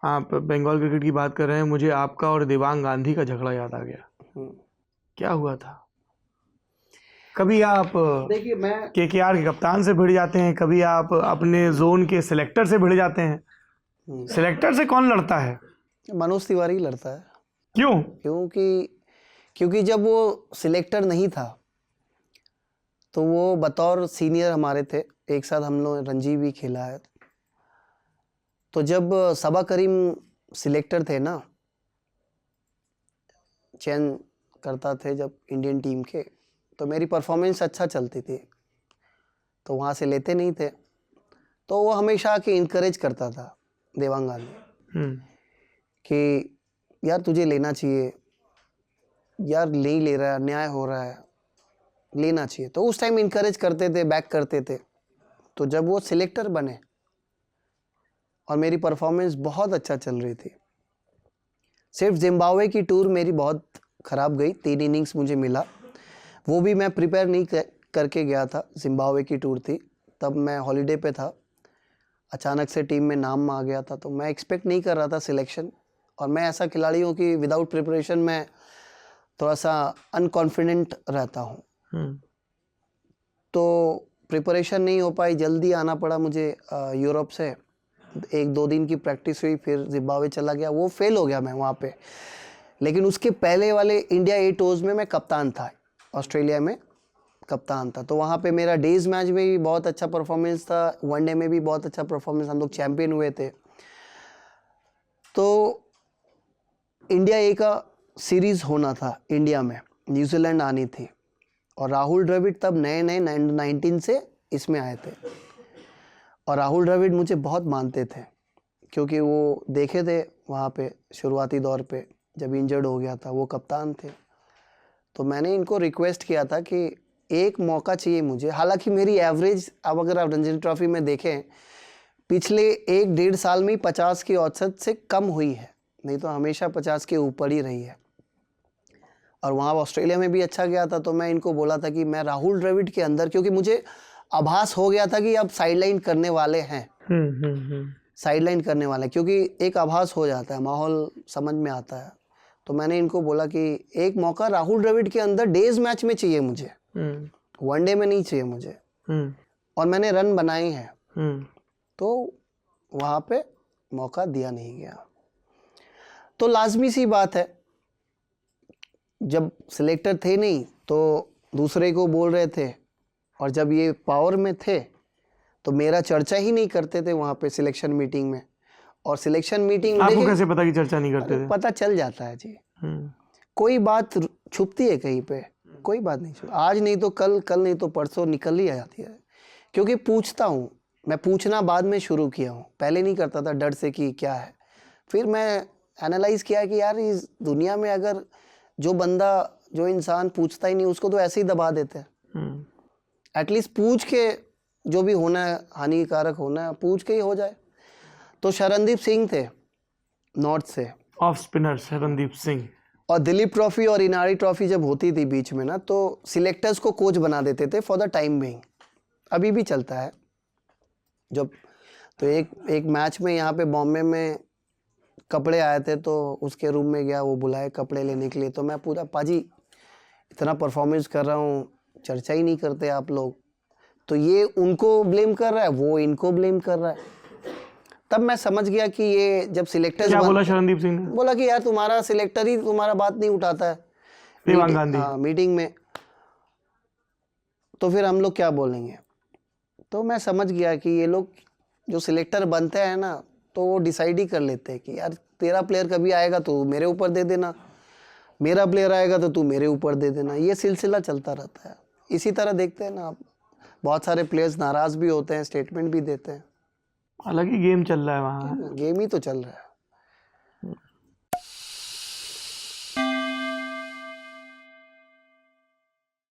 आप बंगाल क्रिकेट की बात कर रहे हैं, मुझे आपका और देवांग गांधी का झगड़ा याद आ गया। क्या हुआ था? कभी आप देखिए, मैं केकेआर के कप्तान से भिड़ जाते हैं, कभी आप अपने जोन के सिलेक्टर से भिड़ जाते हैं। सिलेक्टर से कौन लड़ता है? मनोज तिवारी लड़ता है। क्यों? क्योंकि जब वो सिलेक्टर नहीं था तो वो बतौर सीनियर हमारे थे, एक साथ हम लोग रणजी भी खेला है। तो जब सबा करीम सिलेक्टर थे ना, चयन करता थे जब इंडियन टीम के, तो मेरी परफॉर्मेंस अच्छा चलती थी, तो वहाँ से लेते नहीं थे। तो वो हमेशा आके इनकरेज करता था देवांग गांधी कि यार तुझे लेना चाहिए, यार नहीं ले रहा है, अन्याय हो रहा है, लेना चाहिए। तो उस टाइम इनकरेज करते थे, बैक करते थे। तो जब वो सिलेक्टर बने और मेरी परफॉर्मेंस बहुत अच्छा चल रही थी, सिर्फ जिम्बाब्वे की टूर मेरी बहुत ख़राब गई, 3 इनिंग्स मुझे मिला, वो भी मैं प्रिपेयर नहीं करके गया था। जिम्बाब्वे की टूर थी, तब मैं हॉलीडे पे था, अचानक से टीम में नाम आ गया था, तो मैं एक्सपेक्ट नहीं कर रहा था सिलेक्शन। और मैं ऐसा खिलाड़ी हूँ कि विदाउट प्रिपरेशन मैं थोड़ा सा अनकॉन्फिडेंट रहता हूँ। तो प्रिपरेशन नहीं हो पाई, जल्दी आना पड़ा मुझे यूरोप से। 1-2 दिन की प्रैक्टिस हुई, फिर जिम्बाब्वे चला गया, वो फेल हो गया मैं वहाँ पे। लेकिन उसके पहले वाले इंडिया 8 ओवर्स में मैं कप्तान था, ऑस्ट्रेलिया में कप्तान था। तो वहाँ पे मेरा डेज मैच में भी बहुत अच्छा परफॉर्मेंस था, वनडे में भी बहुत अच्छा परफॉर्मेंस, हम लोग चैम्पियन हुए थे। तो इंडिया ए का सीरीज़ होना था इंडिया में, न्यूजीलैंड आनी थी, और राहुल द्रविड़ तब नए 19 से इसमें आए थे। और राहुल द्रविड़ मुझे बहुत मानते थे, क्योंकि वो देखे थे वहाँ पे शुरुआती दौर पे जब इंजर्ड हो गया था, वो कप्तान थे। तो मैंने इनको रिक्वेस्ट किया था कि एक मौका चाहिए मुझे। हालांकि मेरी एवरेज, अब अगर आप रणजी ट्रॉफी में देखें, पिछले 1-1.5 साल में 50 की औसत से कम हुई है, नहीं तो हमेशा 50 के ऊपर ही रही है। और वहाँ ऑस्ट्रेलिया में भी अच्छा गया था। तो मैं इनको बोला था कि मैं राहुल द्रविड़ के अंदर, क्योंकि मुझे आभास हो गया था कि अब साइडलाइन करने वाले हैं, साइडलाइन करने वाले, क्योंकि एक आभास हो जाता है, माहौल समझ में आता है। तो मैंने इनको बोला कि एक मौका राहुल द्रविड़ के अंदर डेज मैच में चाहिए मुझे, वनडे में नहीं चाहिए मुझे। और मैंने रन बनाए हैं, तो वहाँ पे मौका दिया नहीं गया। तो लाजमी सी बात है, जब सिलेक्टर थे नहीं तो दूसरे को बोल रहे थे, और जब ये पावर में थे तो मेरा चर्चा ही नहीं करते थे वहाँ पे सिलेक्शन मीटिंग में। और सिलेक्शन मीटिंग में आपको कैसे पता कि चर्चा नहीं करते थे? पता चल जाता है जी, कोई बात छुपती है कहीं पे, कोई बात नहीं छुपती, आज नहीं तो कल, कल नहीं तो परसों निकल ही आ जाती है। क्योंकि पूछता हूँ मैं, पूछना बाद में शुरू किया हूँ, पहले नहीं करता था डर से कि क्या है। फिर मैं एनालाइज किया कि यार इस दुनिया में अगर जो बंदा, जो इंसान पूछता ही नहीं, उसको तो ऐसे ही दबा देते हैं। एटलीस्ट पूछ के, जो भी होना है, हानिकारक होना है, पूछ के ही हो जाए। तो शरणदीप सिंह थे नॉर्थ से, ऑफ स्पिनर शरणदीप सिंह। और दिलीप ट्रॉफी और इनारी ट्रॉफी जब होती थी बीच में ना, तो सिलेक्टर्स को कोच बना देते थे फॉर द टाइम बीइंग, अभी भी चलता है। जब तो एक मैच में यहाँ पे बॉम्बे में कपड़े आए थे, तो उसके रूम में गया, वो बुलाए कपड़े लेने के लिए। तो मैं पूरा, पाजी इतना परफॉर्मेंस कर रहा हूँ, चर्चा ही नहीं करते आप लोग। तो ये उनको ब्लेम कर रहा है, वो इनको ब्लेम कर रहा है। तब मैं समझ गया कि ये जब सिलेक्टर, क्या बोला शरणदीप सिंह ने? बोला कि यार तुम्हारा सिलेक्टर ही तुम्हारा बात नहीं उठाता है देवांग गांधी, मीटिंग में, तो फिर हम लोग क्या बोलेंगे। तो मैं समझ गया कि ये लोग जो सिलेक्टर बनते हैं ना, तो वो डिसाइड ही कर लेते हैं कि यार तेरा प्लेयर कभी आएगा तो मेरे ऊपर दे देना, मेरा प्लेयर आएगा तो तू मेरे ऊपर दे देना। ये सिलसिला चलता रहता है। इसी तरह देखते हैं ना आप, बहुत सारे प्लेयर्स नाराज़ भी होते हैं, स्टेटमेंट भी देते हैं। अलग ही गेम चल रहा है वहाँ। गेम ही तो चल रहा है।